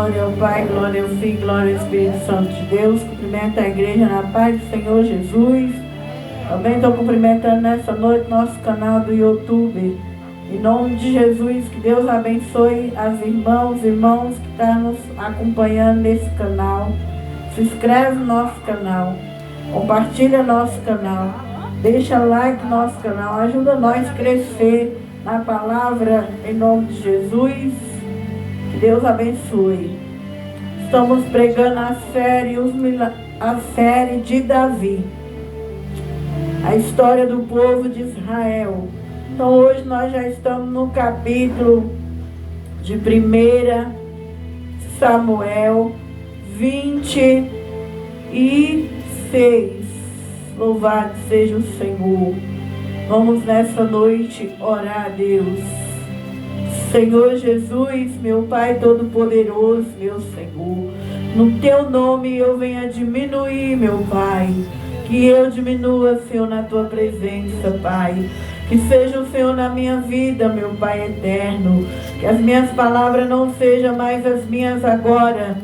Glória ao Pai, glória ao Filho, glória ao Espírito Santo de Deus. Cumprimento a igreja na paz do Senhor Jesus. Também estou cumprimentando nessa noite nosso canal do YouTube. Em nome de Jesus, que Deus abençoe as irmãos que estão nos acompanhando nesse canal. Se inscreve no nosso canal, compartilha nosso canal, deixa like no nosso canal, ajuda nós a crescer na palavra em nome de Jesus. Que Deus abençoe. Estamos pregando a série de Davi, a história do povo de Israel. Então hoje nós já estamos no capítulo de 1 Samuel 26. Louvado seja o Senhor. Vamos nessa noite orar a Deus. Senhor Jesus, meu Pai Todo-Poderoso, meu Senhor, no Teu nome eu venho a diminuir, meu Pai. Que eu diminua, Senhor, na Tua presença, Pai. Que seja o Senhor na minha vida, meu Pai eterno. Que as minhas palavras não sejam mais as minhas agora.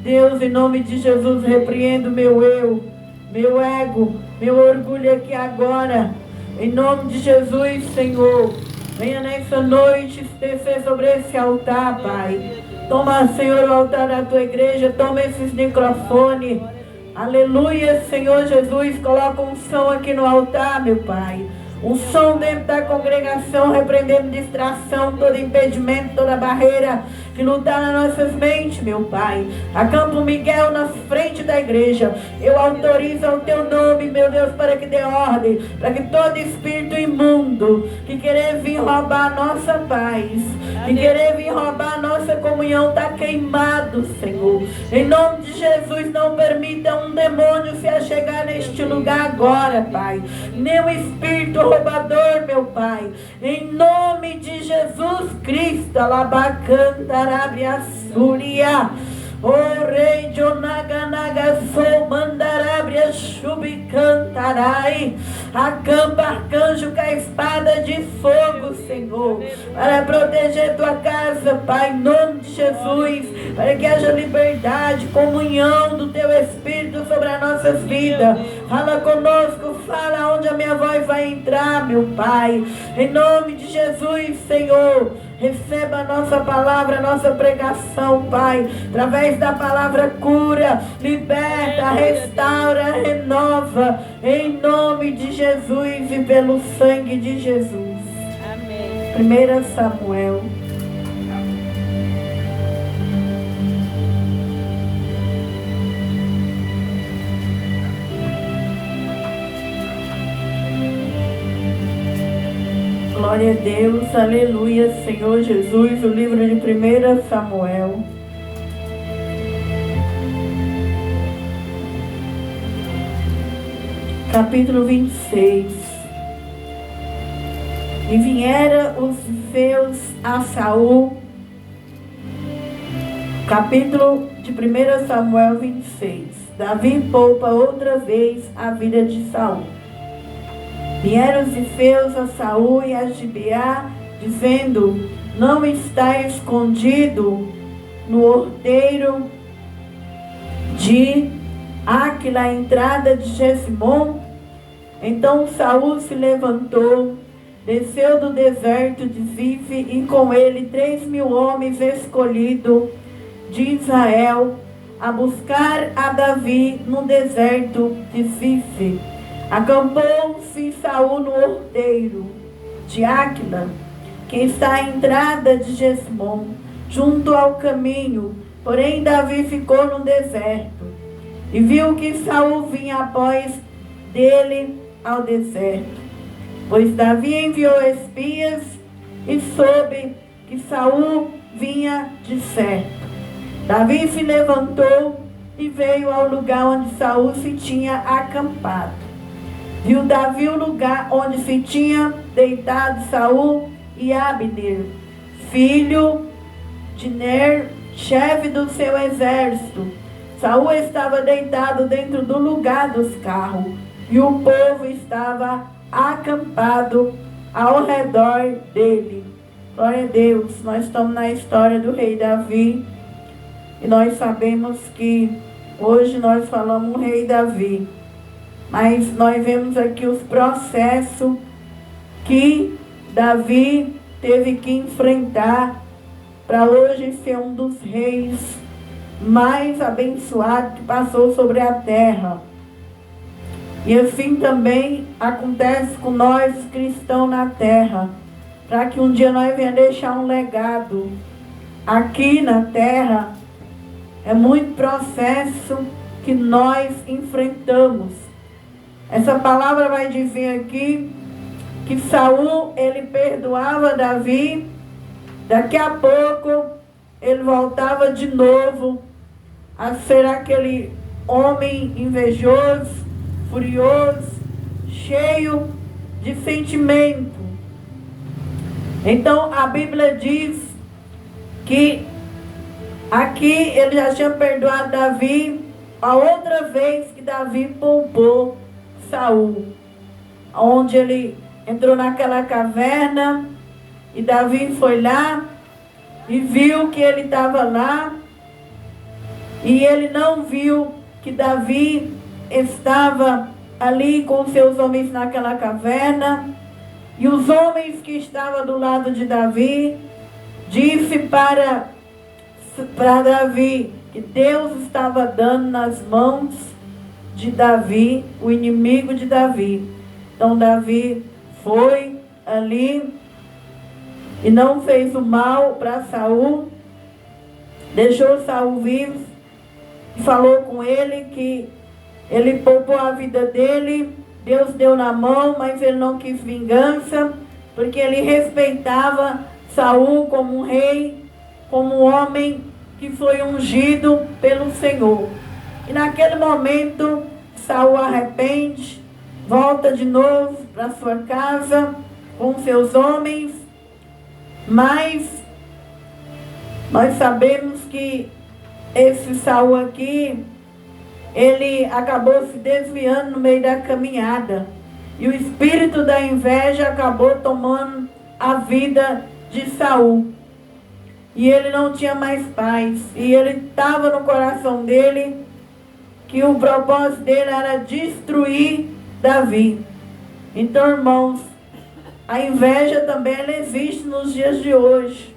Deus, em nome de Jesus, repreendo meu eu, meu ego, meu orgulho aqui agora. Em nome de Jesus, Senhor, venha nessa noite descer sobre esse altar, Pai. Toma, Senhor, o altar da Tua igreja. Toma esses microfones. Aleluia, Senhor Jesus. Coloca um som aqui no altar, meu Pai. Um som dentro da congregação, repreendendo distração, todo impedimento, toda barreira que lutar nas nossas mentes, meu Pai. Acampa o Miguel na frente da igreja. Eu autorizo ao Teu nome, meu Deus, para que dê ordem, para que todo espírito imundo que querer vir roubar a nossa paz, que querer vir roubar a nossa comunhão, está queimado, Senhor. Em nome de Jesus, não permita um demônio se achegar neste lugar agora, Pai. Nenhum espírito roubador, meu Pai. Em nome de Jesus Cristo, alabacanta, arábia, súria. O rei de Onaganaga sou mandarabria chubicantarai. Acampa, arcanjo, com a espada de fogo, Senhor, para proteger tua casa, Pai, em nome de Jesus, para que haja liberdade, comunhão do teu Espírito sobre as nossas vidas. Fala conosco, fala onde a minha voz vai entrar, meu Pai, em nome de Jesus, Senhor. Receba a nossa palavra, a nossa pregação, Pai. Através da palavra cura, liberta, restaura, renova. Em nome de Jesus e pelo sangue de Jesus. Amém. 1 Samuel. Glória a Deus, aleluia, Senhor Jesus. O livro de 1 Samuel, capítulo 26. E vieram os filisteus a Saul. Capítulo de 1 Samuel 26. Davi poupa outra vez a vida de Saul. Vieram os filisteus a Saul e a Gibeá, dizendo: não está escondido no horteiro de Aquila, a entrada de Jesimon? Então Saul se levantou, desceu do deserto de Zif, e com ele 3.000 homens escolhidos de Israel, a buscar a Davi no deserto de Zif. Acampou-se Saul no horteiro de Aquila, que está à entrada de Jesimon, junto ao caminho. Porém Davi ficou no deserto, e viu que Saul vinha após dele ao deserto. Pois Davi enviou espias e soube que Saul vinha de certo. Davi se levantou e veio ao lugar onde Saul se tinha acampado. Viu Davi o lugar onde se tinha deitado Saul e Abner, filho de Ner, chefe do seu exército. Saul estava deitado dentro do lugar dos carros, e o povo estava acampado ao redor dele. Glória a Deus. Nós estamos na história do rei Davi. E nós sabemos que hoje nós falamos o rei Davi. Mas nós vemos aqui os processos que Davi teve que enfrentar para hoje ser um dos reis mais abençoados que passou sobre a terra. E assim também acontece com nós cristãos na terra, para que um dia nós venhamos deixar um legado aqui na terra. É muito processo que nós enfrentamos. Essa palavra vai dizer aqui que Saul, ele perdoava Davi, daqui a pouco ele voltava de novo a ser aquele homem invejoso, furioso, cheio de sentimento. Então a Bíblia diz que aqui ele já tinha perdoado Davi a outra vez que Davi poupou Saul, onde ele entrou naquela caverna e Davi foi lá e viu que ele estava lá, e ele não viu que Davi estava ali com seus homens naquela caverna. E os homens que estavam do lado de Davi disse para Davi que Deus estava dando nas mãos de Davi, o inimigo de Davi. Então Davi foi ali e não fez o mal para Saul, deixou Saul vivo, e falou com ele que ele poupou a vida dele. Deus deu na mão, mas ele não quis vingança, porque ele respeitava Saul como um rei, como um homem que foi ungido pelo Senhor. E naquele momento Saul arrepende, volta de novo para sua casa com seus homens, mas nós sabemos que esse Saul aqui, ele acabou se desviando no meio da caminhada, e o espírito da inveja acabou tomando a vida de Saul, e ele não tinha mais paz, e ele estava no coração dele que o propósito dele era destruir Davi. Então, irmãos, a inveja também ela existe nos dias de hoje,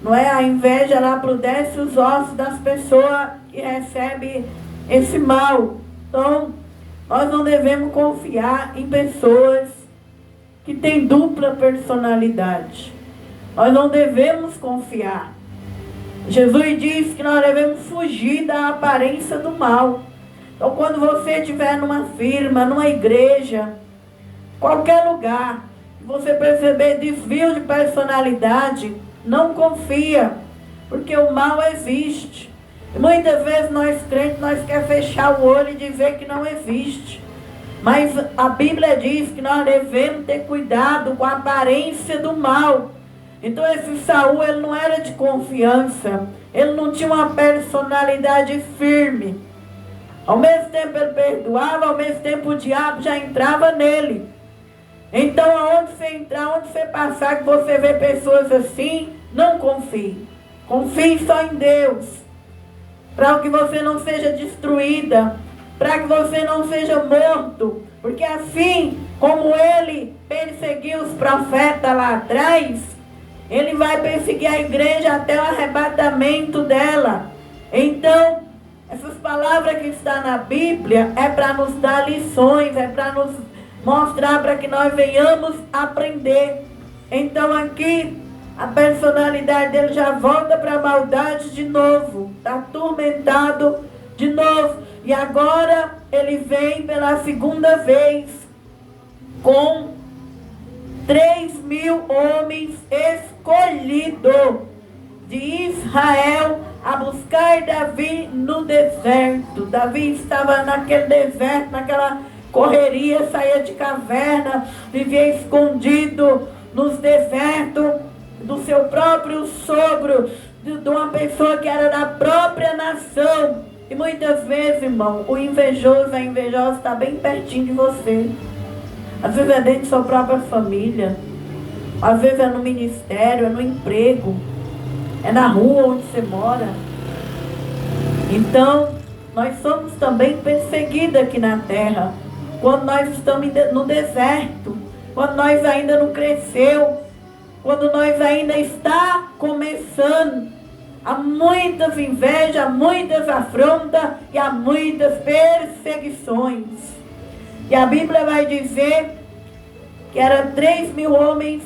não é? A inveja ela apodrece os ossos das pessoas que recebem esse mal. Então, nós não devemos confiar em pessoas que têm dupla personalidade. Nós não devemos confiar. Jesus disse que nós devemos fugir da aparência do mal. Então, quando você estiver numa firma, numa igreja, qualquer lugar, e você perceber desvio de personalidade, não confia, porque o mal existe. E muitas vezes nós crentes, nós queremos fechar o olho e dizer que não existe. Mas a Bíblia diz que nós devemos ter cuidado com a aparência do mal. Então esse Saul, ele não era de confiança, ele não tinha uma personalidade firme. Ao mesmo tempo ele perdoava, ao mesmo tempo o diabo já entrava nele. Então aonde você entrar, aonde você passar, que você vê pessoas assim, não confie. Confie só em Deus, para que você não seja destruída, para que você não seja morto. Porque assim como ele perseguiu os profetas lá atrás, ele vai perseguir a igreja até o arrebatamento dela. Então, essas palavras que estão na Bíblia é para nos dar lições, é para nos mostrar, para que nós venhamos aprender. Então aqui, a personalidade dele já volta para a maldade de novo, está atormentado de novo. E agora ele vem pela segunda vez com 3.000 homens escolhidos de Israel a buscar Davi no deserto. Davi estava naquele deserto, naquela correria, saía de caverna, vivia escondido nos desertos do seu próprio sogro, de uma pessoa que era da própria nação. E muitas vezes, irmão, o invejoso, a invejosa está bem pertinho de você. Às vezes é dentro de sua própria família, às vezes é no ministério, é no emprego, é na rua onde você mora. Então, nós somos também perseguidos aqui na terra. Quando nós estamos no deserto, quando nós ainda não cresceu, quando nós ainda está começando, há muitas invejas, há muitas afrontas e há muitas perseguições. E a Bíblia vai dizer que eram 3.000 homens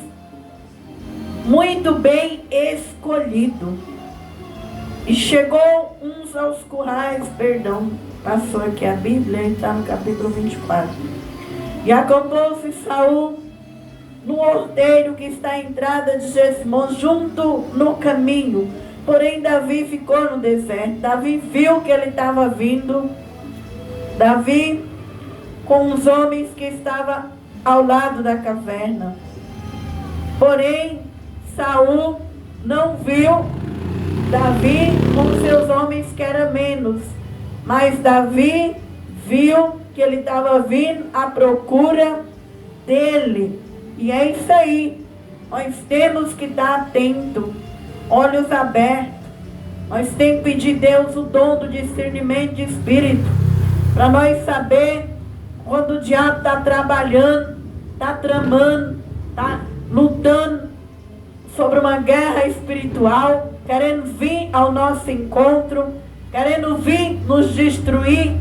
muito bem escolhidos. E chegou uns aos currais, passou aqui a Bíblia, está no capítulo 24. E acampou-se Saul no horteiro que está à entrada de Jessimon, junto no caminho. Porém Davi ficou no deserto. Davi viu que ele estava vindo. Davi com os homens que estavam ao lado da caverna. Porém Saul não viu Davi com seus homens que eram menos. Mas Davi viu que ele estava vindo à procura dele. E é isso aí. Nós temos que estar atentos, olhos abertos. Nós temos que pedir a Deus o dom do discernimento de espírito, para nós saber quando o diabo está trabalhando, está tramando, está lutando sobre uma guerra espiritual, querendo vir ao nosso encontro, querendo vir nos destruir.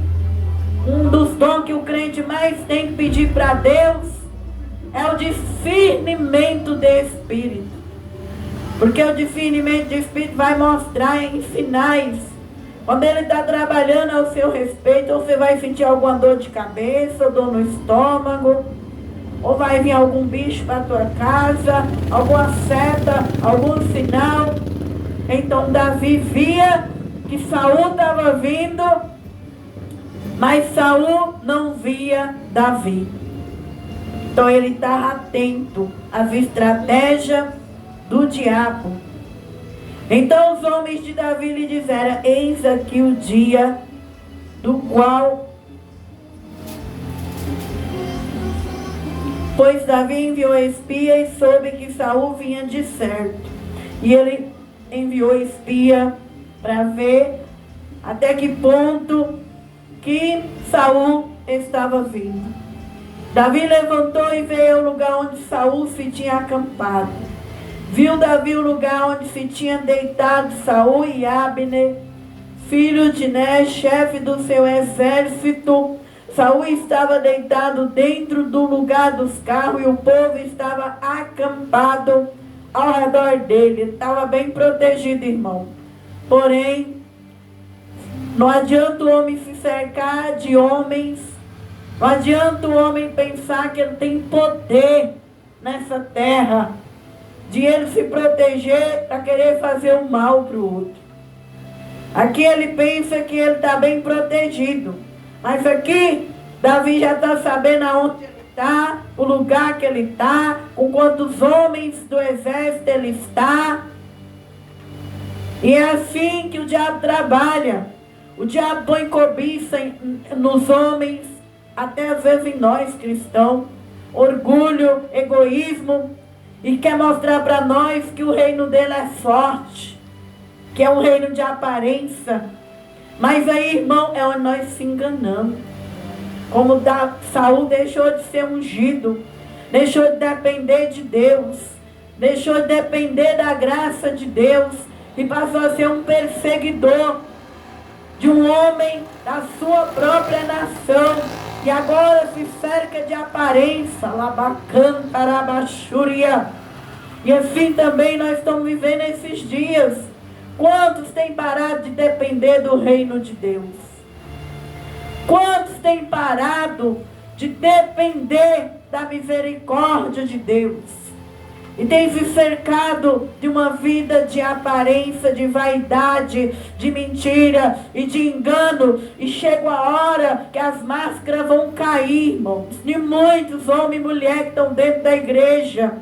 Um dos dons que o crente mais tem que pedir para Deus é o discernimento de espírito. Porque o discernimento de espírito vai mostrar em sinais. Quando ele está trabalhando ao seu respeito, ou você vai sentir alguma dor de cabeça, ou dor no estômago, ou vai vir algum bicho para a tua casa, alguma seta, algum sinal. Então Davi via que Saul estava vindo, mas Saul não via Davi. Então ele estava atento às estratégias do diabo. Então os homens de Davi lhe disseram: eis aqui o dia do qual... Pois Davi enviou espia e soube que Saul vinha de certo. E ele enviou espia para ver até que ponto que Saul estava vindo. Davi levantou e veio ao lugar onde Saul se tinha acampado. Viu Davi o lugar onde se tinha deitado Saul e Abner, filho de Ner, chefe do seu exército. Saul estava deitado dentro do lugar dos carros e o povo estava acampado ao redor dele. Ele estava bem protegido, irmão. Porém, não adianta o homem se cercar de homens. Não adianta o homem pensar que ele tem poder nessa terra, de ele se proteger para querer fazer o mal para o outro. Aqui ele pensa que ele está bem protegido. Mas aqui, Davi já está sabendo aonde ele está, o lugar que ele está, com quantos homens do exército ele está. E é assim que o diabo trabalha. O diabo põe cobiça nos homens, até às vezes em nós cristãos. Orgulho, egoísmo. E quer mostrar para nós que o reino dele é forte, que é um reino de aparência. Mas aí, irmão, é onde nós se enganamos. Como Saul deixou de ser ungido, deixou de depender de Deus, deixou de depender da graça de Deus e passou a ser um perseguidor de um homem da sua própria nação. E agora se cerca de aparência, labacantarabaxúria. E assim também nós estamos vivendo esses dias. Quantos têm parado de depender do reino de Deus? Quantos têm parado de depender da misericórdia de Deus? E têm se cercado de uma vida de aparência, de vaidade, de mentira e de engano. E chega a hora que as máscaras vão cair, irmãos. De muitos homens e mulheres que estão dentro da igreja.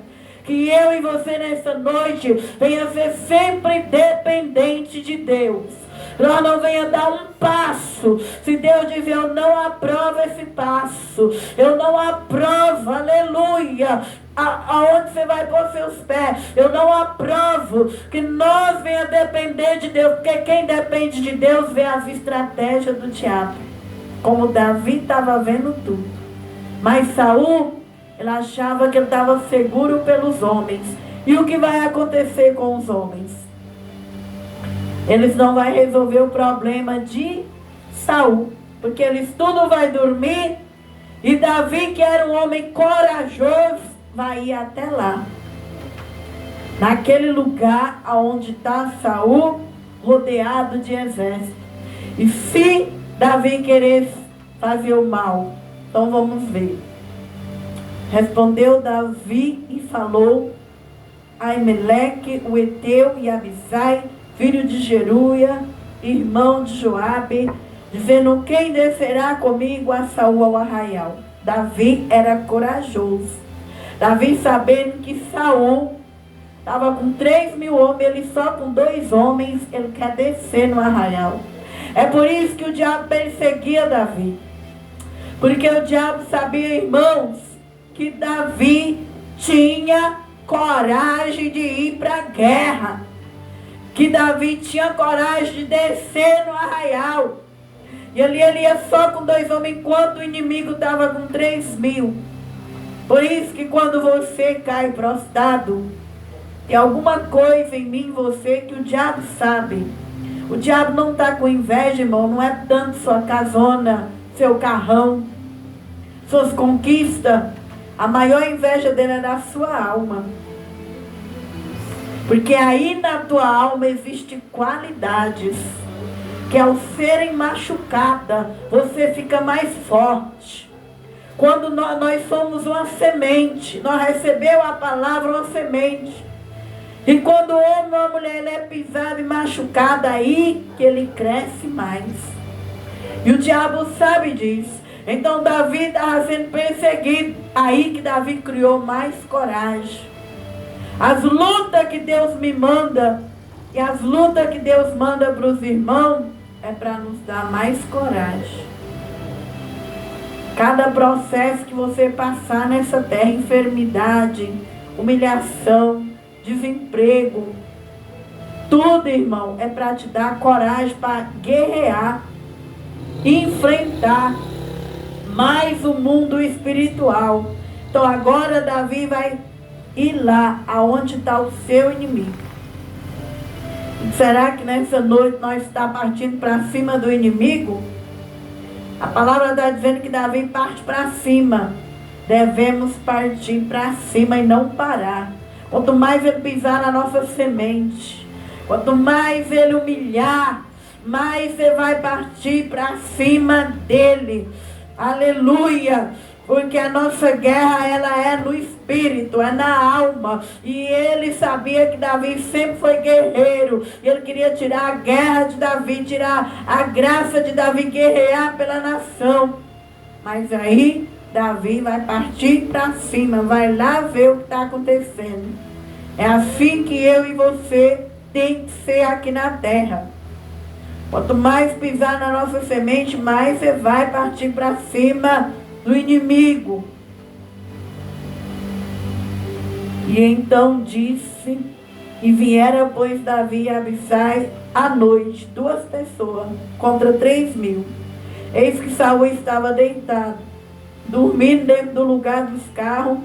Que eu e você nessa noite venha ser sempre dependente de Deus. Nós não venha dar um passo. Se Deus dizer eu não aprovo esse passo. Eu não aprovo, aleluia, aonde você vai pôr seus pés. Eu não aprovo que nós venha depender de Deus, porque quem depende de Deus vê as estratégias do diabo. Como Davi estava vendo tudo. Mas Saul, ele achava que ele estava seguro pelos homens. E o que vai acontecer com os homens? Eles não vão resolver o problema de Saul, porque eles tudo vai dormir, e Davi, que era um homem corajoso, vai ir até lá, naquele lugar onde está Saul, rodeado de exército. E se Davi querer fazer o mal, então vamos ver. Respondeu Davi e falou a Aimeleque, o Eteu, e Abisai, filho de Zeruia, irmão de Joabe, dizendo: quem descerá comigo a Saul ao arraial? Davi era corajoso. Davi, sabendo que Saul estava com 3.000 homens, ele só com 2 homens, ele quer descer no arraial. É por isso que o diabo perseguia Davi. Porque o diabo sabia, irmãos, que Davi tinha coragem de ir para a guerra. Que Davi tinha coragem de descer no arraial. E ali ele ia só com 2 homens, enquanto o inimigo estava com 3.000. Por isso que quando você cai prostrado, tem alguma coisa em mim, você, que o diabo sabe. O diabo não está com inveja, irmão. Não é tanto sua casona, seu carrão, suas conquistas. A maior inveja dele é da sua alma. Porque aí na tua alma existem qualidades que, ao serem machucadas, você fica mais forte. Quando nós somos uma semente, nós recebemos a palavra, uma semente. E quando o homem ou a mulher ele é pisado e machucado, aí que ele cresce mais. E o diabo sabe disso. Então Davi estava sendo perseguido. Aí que Davi criou mais coragem. As lutas que Deus me manda e as lutas que Deus manda para os irmãos é para nos dar mais coragem. Cada processo que você passar nessa terra, enfermidade, humilhação, desemprego, tudo, irmão, é para te dar coragem para guerrear, enfrentar mais o mundo espiritual. Então agora Davi vai ir lá aonde está o seu inimigo. Será que nessa noite nós estamos partindo para cima do inimigo? A palavra está dizendo que Davi parte para cima. Devemos partir para cima e não parar. Quanto mais ele pisar na nossa semente, quanto mais ele humilhar, mais você vai partir para cima dele. Aleluia! Porque a nossa guerra, ela é no espírito, é na alma. E ele sabia que Davi sempre foi guerreiro. E ele queria tirar a guerra de Davi, tirar a graça de Davi guerrear pela nação. Mas aí Davi vai partir para cima, vai lá ver o que está acontecendo. É assim que eu e você tem que ser aqui na terra. Quanto mais pisar na nossa semente, mais você vai partir para cima do inimigo. E então disse, e viera, pois, Davi e Abisai à noite, 2 pessoas contra 3.000. Eis que Saul estava deitado, dormindo dentro do lugar dos carros,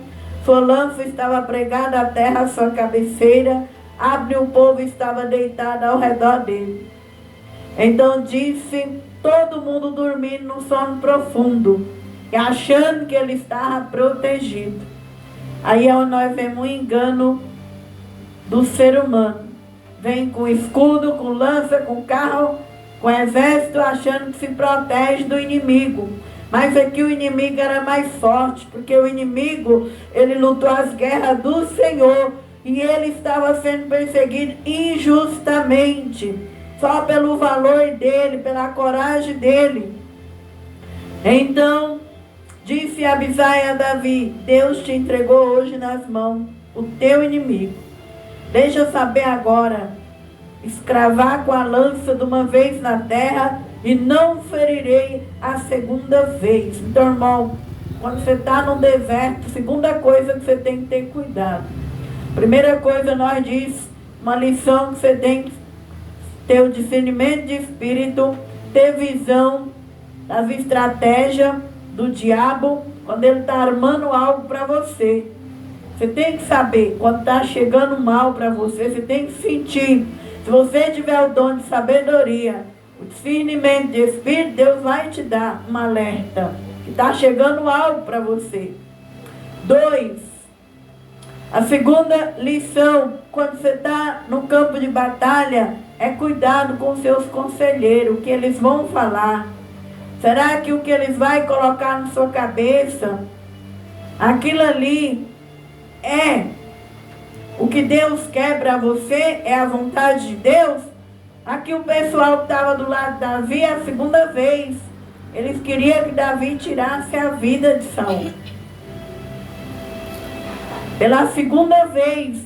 sua lança estava pregada à terra à sua cabeceira, Abre o povo estava deitado ao redor dele. Então disse, todo mundo dormindo no sono profundo, e achando que ele estava protegido. Aí nós vemos um engano do ser humano. Vem com escudo, com lança, com carro, com exército, achando que se protege do inimigo. Mas aqui o inimigo era mais forte, porque o inimigo, ele lutou as guerras do Senhor, e ele estava sendo perseguido injustamente, só pelo valor dele, pela coragem dele. Então, disse Abisai a Davi, Deus te entregou hoje nas mãos o teu inimigo. Deixa eu saber agora, escravar com a lança de uma vez na terra, e não ferirei a segunda vez. Então, irmão, quando você está no deserto, segunda coisa que você tem que ter cuidado. Primeira coisa, nós diz, uma lição que você tem que ter o discernimento de espírito, ter visão das estratégias do diabo, quando ele está armando algo para você. Você tem que saber, quando está chegando mal para você, você tem que sentir. Se você tiver o dom de sabedoria, o discernimento de espírito, Deus vai te dar um alerta, que está chegando algo para você. 2, a segunda lição, quando você está no campo de batalha, é cuidado com seus conselheiros, o que eles vão falar. Será que o que eles vão colocar na sua cabeça, aquilo ali é o que Deus quer para você? É a vontade de Deus? Aqui o pessoal que estava do lado de Davi, a segunda vez, eles queriam que Davi tirasse a vida de Saul. Pela segunda vez,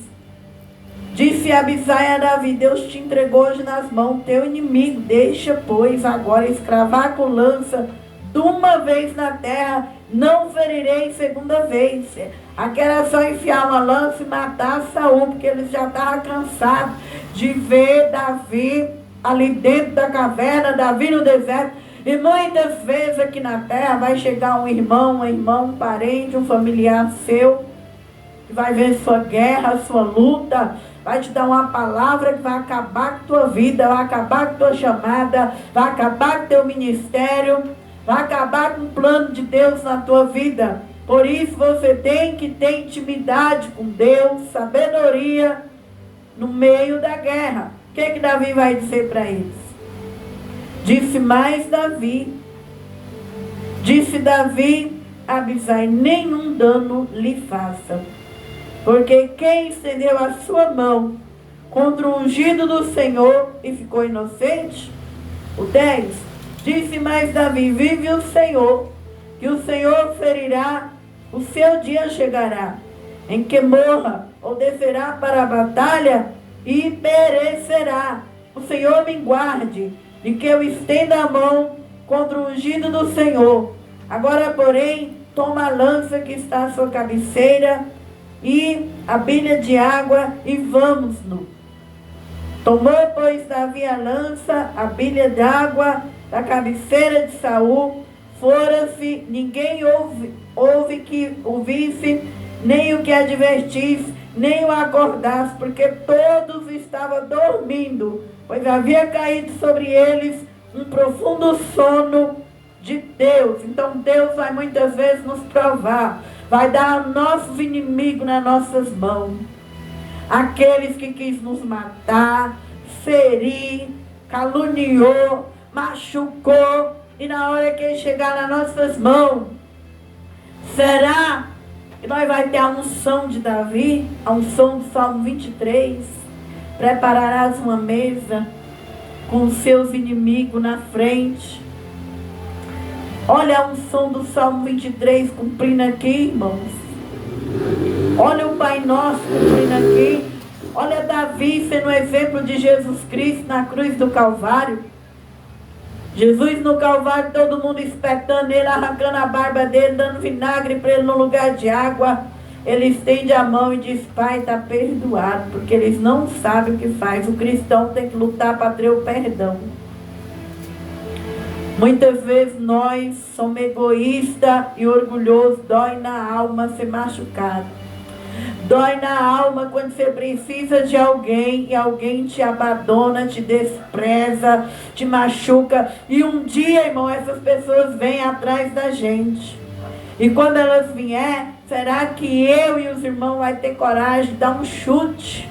disse Abisai a Davi: Deus te entregou hoje nas mãos teu inimigo, deixa, pois, agora escravar com lança de uma vez na terra, não ferirei segunda vez. Aquela só enfiar uma lança e matar Saul, porque eles já estavam cansados de ver Davi ali dentro da caverna, Davi no deserto. E muitas vezes aqui na terra vai chegar um irmão, um parente, um familiar seu, que vai ver sua guerra, sua luta, vai te dar uma palavra que vai acabar com a tua vida, vai acabar com a tua chamada, vai acabar com o teu ministério, vai acabar com o plano de Deus na tua vida. Por isso você tem que ter intimidade com Deus, sabedoria no meio da guerra. O que Davi vai dizer para eles? Disse mais Davi, disse Davi a Abisai: nenhum dano lhe faça, porque quem estendeu a sua mão contra o ungido do Senhor e ficou inocente? O 10, disse mais Davi: vive o Senhor, que o Senhor ferirá, o seu dia chegará, em que morra ou descerá para a batalha e perecerá. O Senhor me guarde de que eu estenda a mão contra o ungido do Senhor. Agora, porém, toma a lança que está à sua cabeceira e a bilha de água e vamos-no. Tomou, pois, Davi a lança, a bilha de água da cabeceira de Saul, fora-se, ninguém houve que o visse, nem o que advertisse, nem o acordasse, porque todos estavam dormindo, pois havia caído sobre eles um profundo sono de Deus. Então Deus vai muitas vezes nos provar, vai dar nossos inimigos nas nossas mãos, aqueles que quis nos matar, ferir, caluniou, machucou, e na hora que ele chegar nas nossas mãos, será que nós vai ter a unção de Davi, a unção do Salmo 23, prepararás uma mesa com os seus inimigos na frente. Olha a unção do Salmo 23 cumprindo aqui, irmãos. Olha o Pai Nosso cumprindo aqui. Olha Davi sendo exemplo de Jesus Cristo na cruz do Calvário. Jesus no Calvário, todo mundo espetando ele, arrancando a barba dele, dando vinagre para ele no lugar de água. Ele estende a mão e diz: Pai, está perdoado, porque eles não sabem o que faz. O cristão tem que lutar para ter o perdão. Muitas vezes nós somos egoístas e orgulhosos, dói na alma ser machucado. Dói na alma quando você precisa de alguém e alguém te abandona, te despreza, te machuca. E um dia, irmão, essas pessoas vêm atrás da gente. E quando elas vier, será que eu e os irmãos vai ter coragem de dar um chute?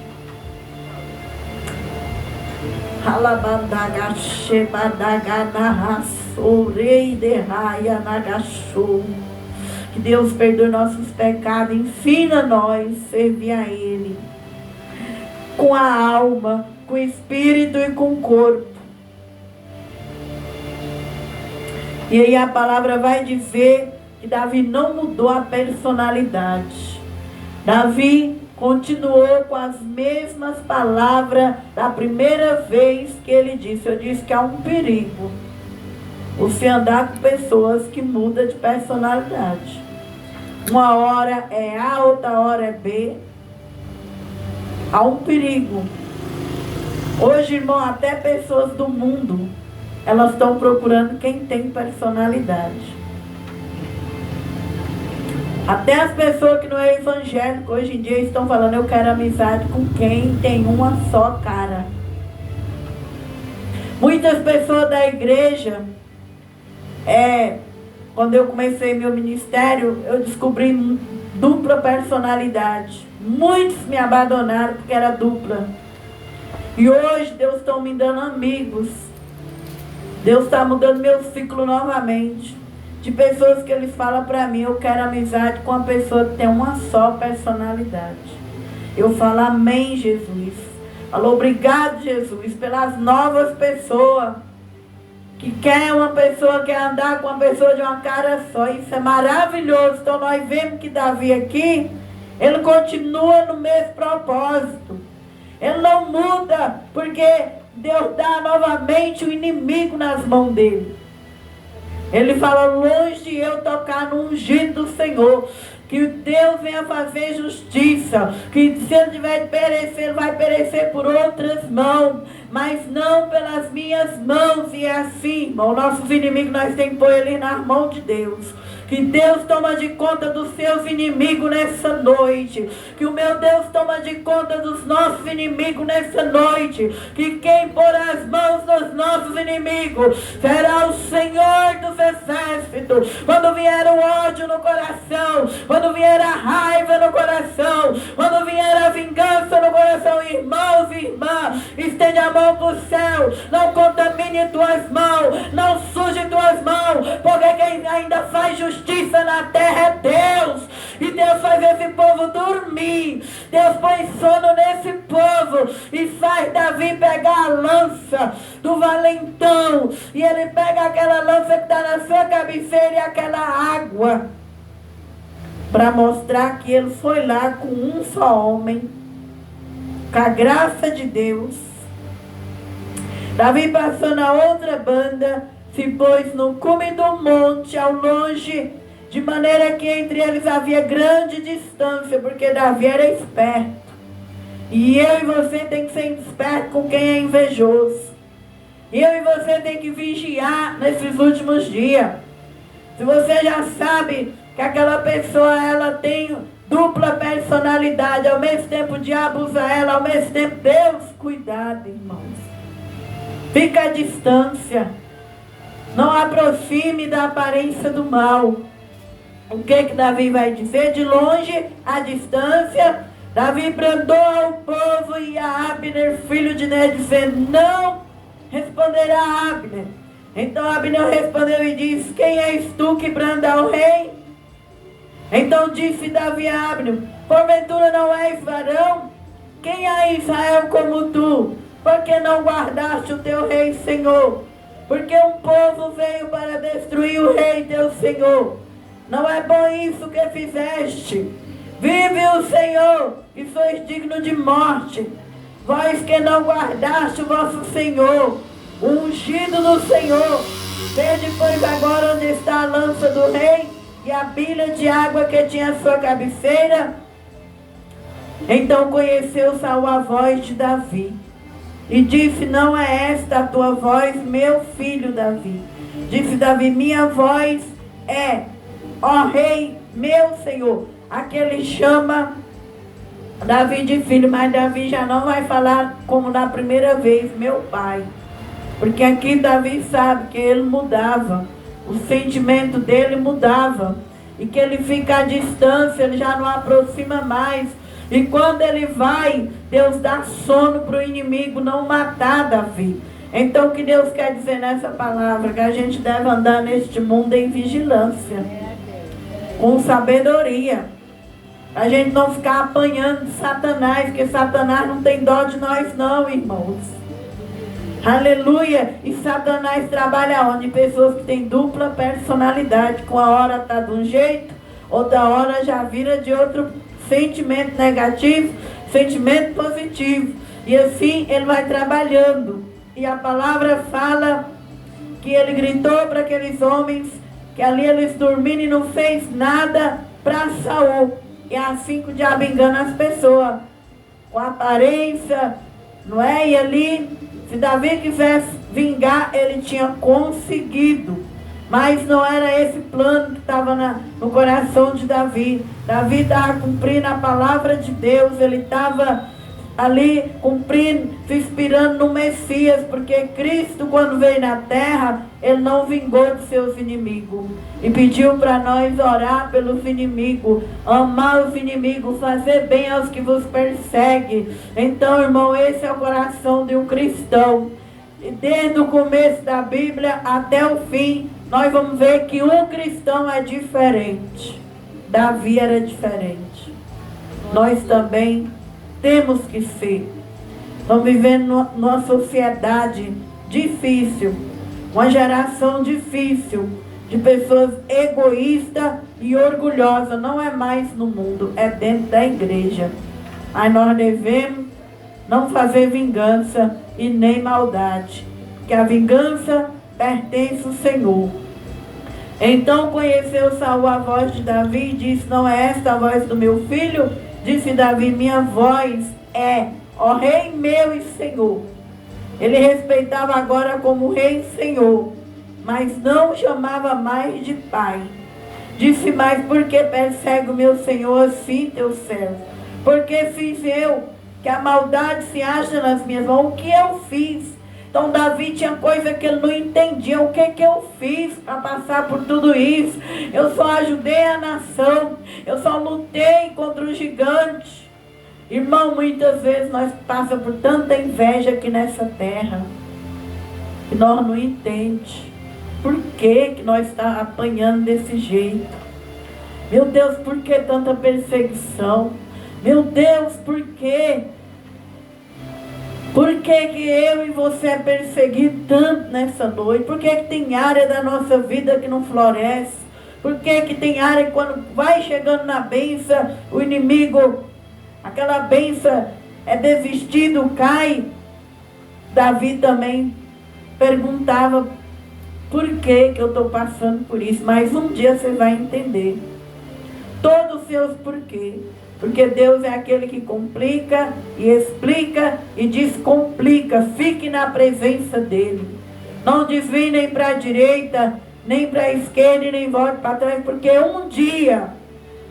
Que Deus perdoe nossos pecados, ensina nós a servir a Ele com a alma, com o espírito e com o corpo. E aí a palavra vai dizer que Davi não mudou a personalidade. Davi continuou com as mesmas palavras da primeira vez que ele disse. Eu disse que há um perigo você andar com pessoas que mudam de personalidade. Uma hora é A, outra hora é B. Há um perigo. Hoje, irmão, até pessoas do mundo, elas estão procurando quem tem personalidade. Até as pessoas que não é evangélico hoje em dia estão falando: eu quero amizade com quem tem uma só cara. Muitas pessoas da igreja, quando eu comecei meu ministério, eu descobri dupla personalidade. Muitos me abandonaram porque era dupla. E hoje Deus está me dando amigos. Deus está mudando meu ciclo novamente. De pessoas que eles falam para mim: eu quero amizade com uma pessoa que tem uma só personalidade. Eu falo: amém, Jesus. Falo: obrigado, Jesus, pelas novas pessoas. Que quer uma pessoa, quer andar com uma pessoa de uma cara só. Isso é maravilhoso. Então nós vemos que Davi aqui, ele continua no mesmo propósito. Ele não muda, porque Deus dá novamente o inimigo nas mãos dele. Ele fala: longe de eu tocar no ungido do Senhor. Que Deus venha fazer justiça. Que se ele tiver de perecer, ele vai perecer por outras mãos. Mas não pelas minhas mãos. E é assim, irmão, nossos inimigos nós temos que pôr eles nas mãos de Deus. Que Deus toma de conta dos seus inimigos nessa noite. Que o meu Deus toma de conta dos nossos inimigos nessa noite. Que quem pôr as mãos nos nossos inimigos será o Senhor dos exércitos. Quando vier o ódio no coração, quando vier a raiva no coração, quando vier a vingança no coração, irmãos e irmãs, estende a mão para o céu. Não contamine tuas mãos, não suje tuas mãos, porque quem ainda faz justiça na terra é Deus. E Deus faz esse povo dormir. Deus põe sono nesse povo e faz Davi pegar a lança do valentão. E ele pega aquela lança que está na sua cabeceira e aquela água, para mostrar que ele foi lá com um só homem, com a graça de Deus. Davi passou na outra banda, se pôs no cume do monte, ao longe, de maneira que entre eles havia grande distância, porque Davi era esperto. E eu e você tem que ser esperto com quem é invejoso. Eu e você tem que vigiar nesses últimos dias. Se você já sabe que aquela pessoa, ela tem dupla personalidade, ao mesmo tempo o diabo usa ela, ao mesmo tempo Deus, cuidado, irmãos. Fica à distância. Não aproxime da aparência do mal. O que Davi vai dizer? De longe, à distância, Davi brandou ao povo e a Abner, filho de Ner, dizendo: não responderá Abner. Então Abner respondeu e disse: quem és tu que branda ao rei? Então disse Davi a Abner: porventura não és varão? Quem há em Israel como tu? Por que não guardaste o teu rei, Senhor? Porque um povo veio para destruir o rei teu Senhor. Não é bom isso que fizeste. Vive o Senhor, e sois digno de morte. Vós que não guardaste o vosso Senhor, o ungido do Senhor. Vede, pois, agora onde está a lança do rei e a bilha de água que tinha à sua cabeceira. Então conheceu Saul a voz de Davi. E disse: não é esta a tua voz, meu filho Davi. Disse Davi: minha voz é, ó rei, meu Senhor. Aqui ele chama Davi de filho, mas Davi já não vai falar como na primeira vez, meu pai. Porque aqui Davi sabe que ele mudava, o sentimento dele mudava. E que ele fica à distância, ele já não aproxima mais. E quando ele vai, Deus dá sono para o inimigo não matar Davi. Então o que Deus quer dizer nessa palavra? Que a gente deve andar neste mundo em vigilância, com sabedoria. A gente não ficar apanhando de Satanás, porque Satanás não tem dó de nós não, irmãos. Aleluia! E Satanás trabalha onde? Pessoas que têm dupla personalidade. Com a hora está de um jeito, outra hora já vira de outro sentimento negativo, sentimento positivo. E assim ele vai trabalhando. E a palavra fala que ele gritou para aqueles homens, que ali eles dormindo e não fez nada para Saul. E é assim que o diabo engana as pessoas, com aparência, não é? E ali, se Davi quisesse vingar, ele tinha conseguido. Mas não era esse plano que estava no coração de Davi. Davi estava cumprindo a palavra de Deus, ele estava ali cumprindo, se inspirando no Messias, porque Cristo, quando veio na terra, ele não vingou dos seus inimigos, e pediu para nós orar pelos inimigos, amar os inimigos, fazer bem aos que vos perseguem. Então, irmão, esse é o coração de um cristão. E desde o começo da Bíblia até o fim, nós vamos ver que um cristão é diferente. Davi era diferente. Nós também temos que ser. Estamos vivendo numa sociedade difícil, uma geração difícil, de pessoas egoístas e orgulhosas. Não é mais no mundo, é dentro da igreja. Mas nós devemos não fazer vingança e nem maldade, que a vingança pertence ao Senhor. Então conheceu Saul a voz de Davi e disse: não é esta a voz do meu filho? Disse Davi: minha voz é, ó rei meu e senhor. Ele respeitava agora como rei e senhor, mas não chamava mais de pai. Disse mais: por que persegue o meu senhor assim, teu servo? Porque fiz eu que a maldade se acha nas minhas mãos? O que eu fiz? Então Davi tinha coisa que ele não entendia. O que eu fiz para passar por tudo isso? Eu só ajudei a nação, eu só lutei contra o gigante. Irmão, muitas vezes nós passamos por tanta inveja aqui nessa terra, que nós não entendemos por que nós estamos apanhando desse jeito. Meu Deus, por que tanta perseguição? Meu Deus, por quê? Por que que eu e você é perseguido tanto nessa noite? Por que que tem área da nossa vida que não floresce? Por que que tem área que quando vai chegando na bênção, o inimigo, aquela bênção é desistido, cai? Davi também perguntava: por que que eu estou passando por isso? Mas um dia você vai entender todos os seus porquê. Porque Deus é aquele que complica e explica e descomplica. Fique na presença dele. Não desvie nem para a direita, nem para a esquerda e nem volte para trás. Porque um dia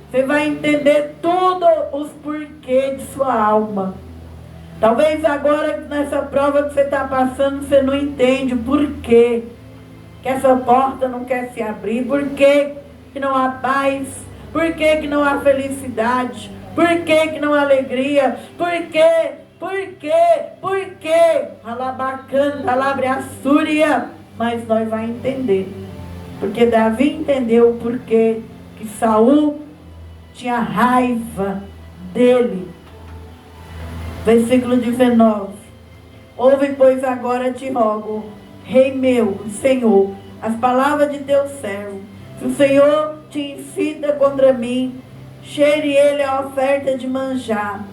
você vai entender todos os porquês de sua alma. Talvez agora nessa prova que você está passando, você não entende o porquê que essa porta não quer se abrir. Por que que não há paz? Por que que não há felicidade? Por que que não há alegria? Por quê? Por quê? Por quê? Alabacanta, alabriaçúria. Mas nós vamos entender. Porque Davi entendeu o porquê que Saul tinha raiva dele. Versículo 19. Ouve, pois, agora te rogo, rei meu, Senhor, as palavras de teu servo. Se o Senhor te incita contra mim, cheire ele a oferta de manjar.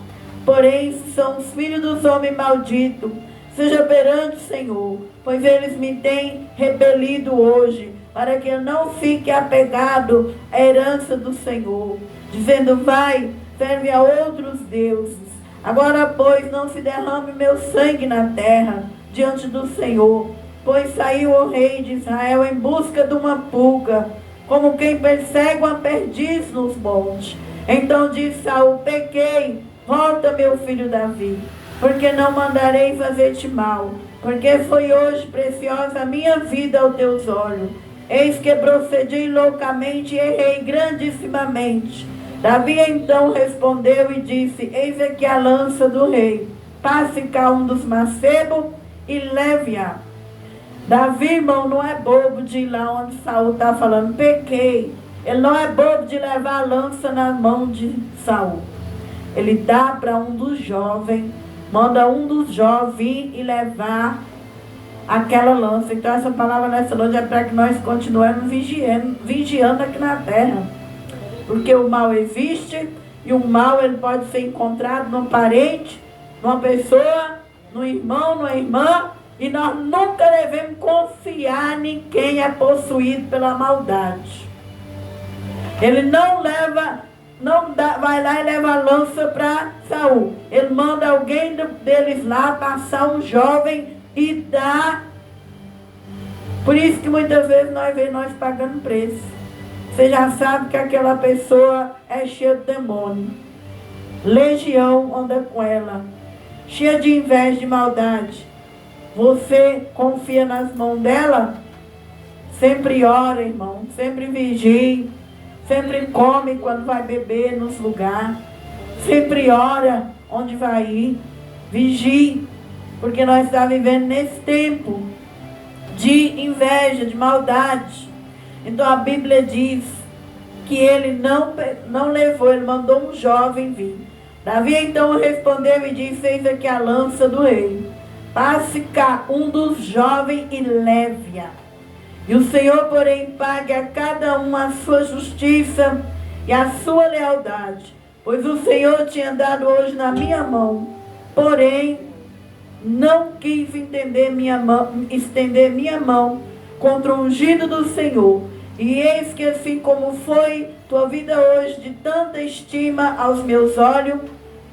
Porém, são os filhos dos homens malditos. Seja perante o Senhor, pois eles me têm rebelido hoje, para que eu não fique apegado à herança do Senhor, dizendo: vai, serve a outros deuses. Agora, pois, não se derrame meu sangue na terra, diante do Senhor. Pois saiu o rei de Israel em busca de uma pulga, como quem persegue uma perdiz nos montes. Então disse Saul: pequei, volta, meu filho Davi, porque não mandarei fazer-te mal, porque foi hoje preciosa a minha vida aos teus olhos. Eis que procedi loucamente e errei grandissimamente. Davi então respondeu e disse: eis aqui a lança do rei, passe cá um dos macebos e leve-a. Davi, irmão, não é bobo de ir lá onde Saul está falando: pequei. Ele não é bobo de levar a lança na mão de Saul. Ele dá para um dos jovens, manda um dos jovens vir e levar aquela lança. Então essa palavra nessa noite é para que nós continuemos vigiando aqui na terra. Porque o mal existe, e o mal ele pode ser encontrado num parente, numa pessoa, num irmão, numa irmã, E nós nunca devemos confiar em quem é possuído pela maldade. Ele não vai lá e leva a lança para Saul. Ele manda alguém deles lá passar um jovem e dá. Por isso que muitas vezes nós vemos nós pagando preço. Você já sabe que aquela pessoa é cheia de demônio. Legião anda com ela. Cheia de inveja, de maldade. Você confia nas mãos dela? Sempre ora, irmão. Sempre vigie. Sempre come quando vai beber nos lugares. Sempre ora onde vai ir. Vigie. Porque nós estamos vivendo nesse tempo de inveja, de maldade. Então a Bíblia diz que ele não levou, ele mandou um jovem vir. Davi então respondeu e disse: eis aqui a lança do rei. Passe cá um dos jovens e leve-a. E o Senhor, porém, pague a cada um a sua justiça e a sua lealdade. Pois o Senhor tinha dado hoje na minha mão. Porém, não quis estender minha mão contra o ungido do Senhor. E eis que assim como foi tua vida hoje de tanta estima aos meus olhos,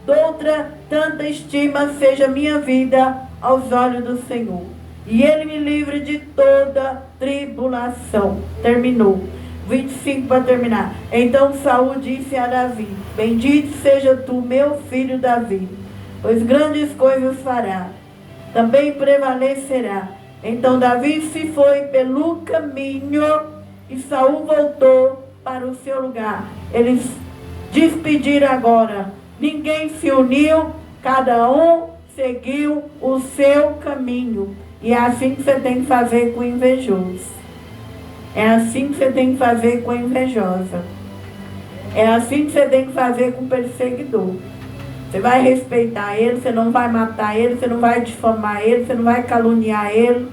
doutra tanta estima seja minha vida aos olhos do Senhor. E ele me livre de toda tribulação. Terminou. 25 para terminar. Então Saul disse a Davi: bendito seja tu, meu filho Davi, pois grandes coisas fará, também prevalecerá. Então Davi se foi pelo caminho e Saul voltou para o seu lugar. Eles despediram agora. Ninguém se uniu, cada um seguiu o seu caminho. E é assim que você tem que fazer com o invejoso. É assim que você tem que fazer com a invejosa. É assim que você tem que fazer com o perseguidor. Você vai respeitar ele, você não vai matar ele, você não vai difamar ele, você não vai caluniar ele,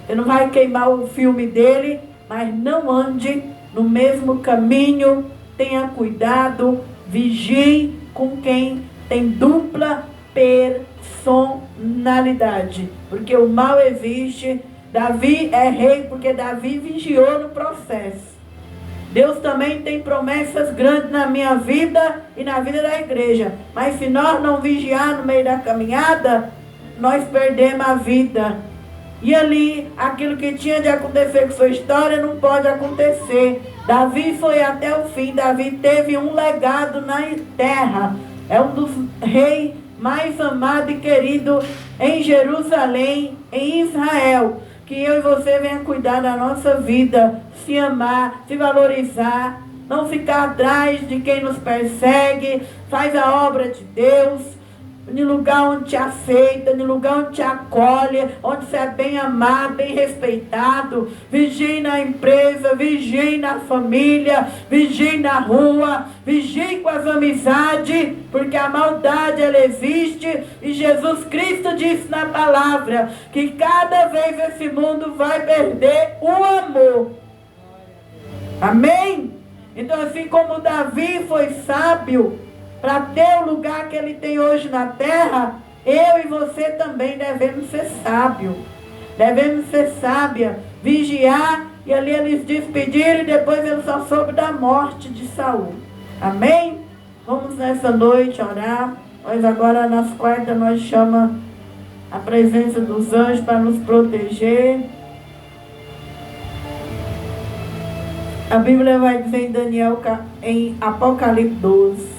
você não vai queimar o filme dele, mas não ande no mesmo caminho. Tenha cuidado, vigie com quem tem dupla personalidade, porque o mal existe. Davi é rei porque Davi vigiou no processo. Deus também tem promessas grandes na minha vida e na vida da igreja, mas se nós não vigiar no meio da caminhada, nós perdemos a vida. E ali, aquilo que tinha de acontecer com sua história não pode acontecer. Davi foi até o fim. Davi teve um legado na terra. É um dos reis mais amado e querido em Jerusalém, em Israel. Que eu e você venha cuidar da nossa vida, se amar, se valorizar, não ficar atrás de quem nos persegue. Faz a obra de Deus, em lugar onde te aceita, em lugar onde te acolhe, onde você é bem amado, bem respeitado. Vigie na empresa, vigie na família, vigie na rua, vigie com as amizades, porque a maldade ela existe, e Jesus Cristo disse na palavra que cada vez esse mundo vai perder o amor. Amém? Então, assim como Davi foi sábio para ter o lugar que ele tem hoje na terra, eu e você também devemos ser sábios. Devemos ser sábia, vigiar. E ali eles despediram e depois ele só soube da morte de Saul. Amém? Vamos nessa noite orar. Nós agora nas quartas nós chamamos a presença dos anjos para nos proteger. A Bíblia vai dizer em Daniel, em Apocalipse 12.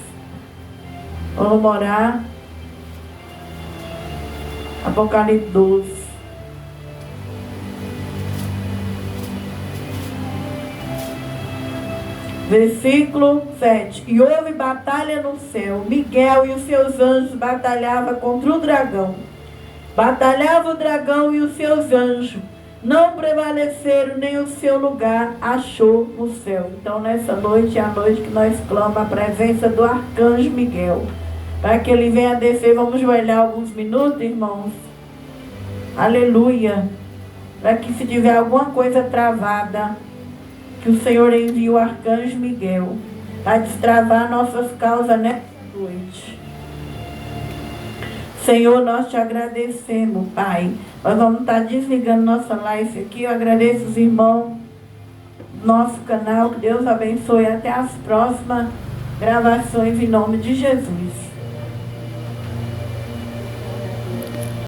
Vamos orar. Apocalipse 12. Versículo 7. E houve batalha no céu. Miguel e os seus anjos batalhavam contra o dragão. Batalhava o dragão e os seus anjos. Não prevaleceram, nem o seu lugar achou no céu. Então nessa noite é a noite que nós clamamos a presença do arcanjo Miguel, para que ele venha descer. Vamos ajoelhar alguns minutos, irmãos. Aleluia. Para que se tiver alguma coisa travada, que o Senhor envie o arcanjo Miguel para destravar nossas causas nessa noite. Senhor, nós te agradecemos, Pai. Nós vamos estar desligando nossa live aqui. Eu agradeço os irmãos do nosso canal. Que Deus abençoe. Até as próximas gravações em nome de Jesus.